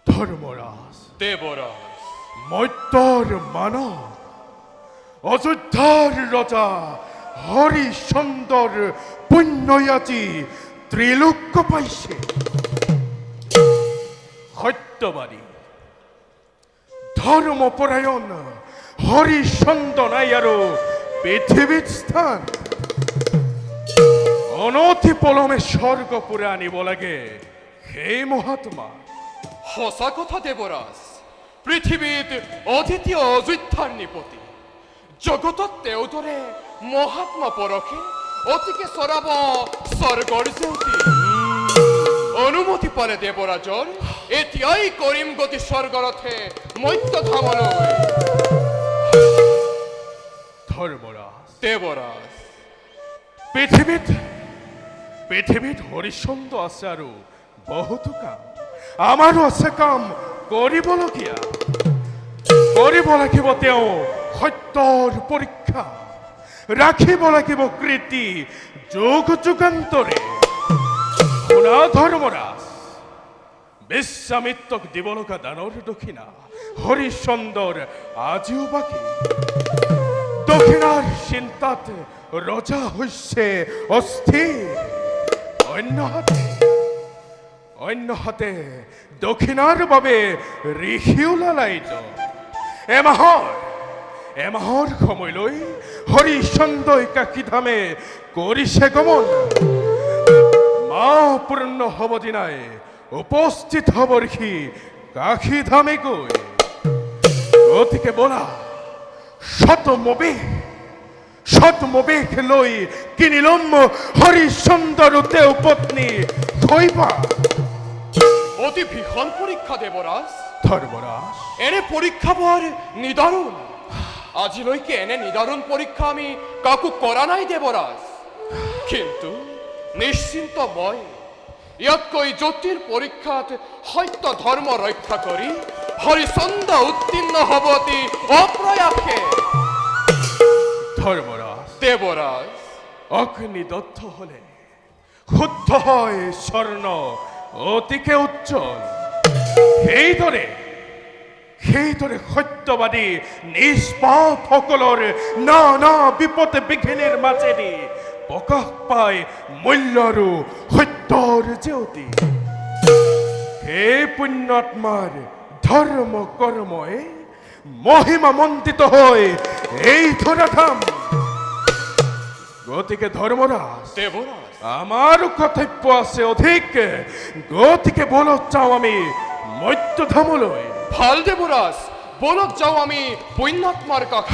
ধর্মরাজ দেবরাজ মৈত্তর মানব অযোধ্যার রাজা হরিশ্চন্দর পুণ্যয়াচী ত্রিলোক্য পাইছে সত্যবাদী ধর্মপরায়ণ হরিশ্চন্দ্র নাই আৰু পৃথিৱীত স্থান অনতি পলমে স্বৰ্গপুৰে আনিব লাগে সেই মহাত্মা সঁচা কথা দেবরাজ পৃথিবীত অদ্বিতীয় অযোধ্যাৰ নিপতি জগতত তেওঁদৰে মহাত্মা পৰখে অতিকে চৰাব স্বৰ্গৰ জেউতি অনুমতি পালে দেবৰাজৰ এতিয়াই কৰিম গতি স্বৰ্গৰথে মত্যধামলৈ ধৰ্মৰাজ দেবরাজ পৃথিৱীত হৰিশ্চন্দ্ৰ আছে আৰু বহুতো কাম আমাৰো আছে কাম কৰিব লাগিব তেওঁ সত্যৰ পৰীক্ষা ৰাখিব লাগিব কৃতি যুগ যুগান্তৰে শুনা ধৰ্মৰাজ বিশ্বামিত্ৰক দিব লগা দানৰ দক্ষিণা হৰিশ্চন্দ্ৰৰ আজিও বাকী দক্ষিণাৰ চিন্তাত ৰজা হৈছে অস্থিৰ অন্যহাতে দক্ষিণাৰ বাবে ঋষি ওলালাইত এমাহৰ সময়লৈ হৰিশ্চন্দ্ৰই কাশীধামে কৰিছে গমন মাহ পূৰ্ণ হ'ব দিনাই উপস্থিত হ'ব ঋষি কাশীধামে গৈ গতিকে বলা শতমবেশ লৈ কিনিলম হৰিশ্চন্দ্ৰ তেওঁ পত্নী থৈবা অতি ভীষণ পৰীক্ষা দেবরাজ ধৰ্মৰাজ এনে পৰীক্ষা বৰ নিদাৰুণ আজিলৈকে এনে নিদাৰুণ পৰীক্ষা আমি কাকো কৰা নাই দেবরাজ কিন্তু নিশ্চিন্ত মই ইয়াতকৈ জ্যোতিৰ পৰীক্ষাত সত্য ধৰ্ম ৰক্ষা কৰি হৰিশ্চন্দ্ৰ উত্তীৰ্ণ হ'ব অতি অপ্ৰয়াসে ধৰ্মৰাজ দেবরাজ অগ্নিদগ্ধ হলে শুদ্ধ হয় স্বৰ্ণ অতিকে উজ্জ্বল সেইদৰে সত্যবাদী নিষ্পাপ সকলৰ নানা বিপদ বিঘিনিৰ মাজেদি প্ৰকাশ পায় মূল্য আৰু সত্যৰ জ্যোতি সেই পুণ্যাত্মাৰ ধৰ্ম কৰ্মই মহিমা মণ্ডিত হৈ এই ধৰাধাম গতিকে ধৰ্মৰাজ দেবরাজ আমাৰো কৰ্তব্য আছে অধিক গতিকে বলত যাওঁ আমি মত্যধামলৈ ভাল দেবরাজ বলত যাওঁ আমি পুণ্যাত্মাৰ কাষ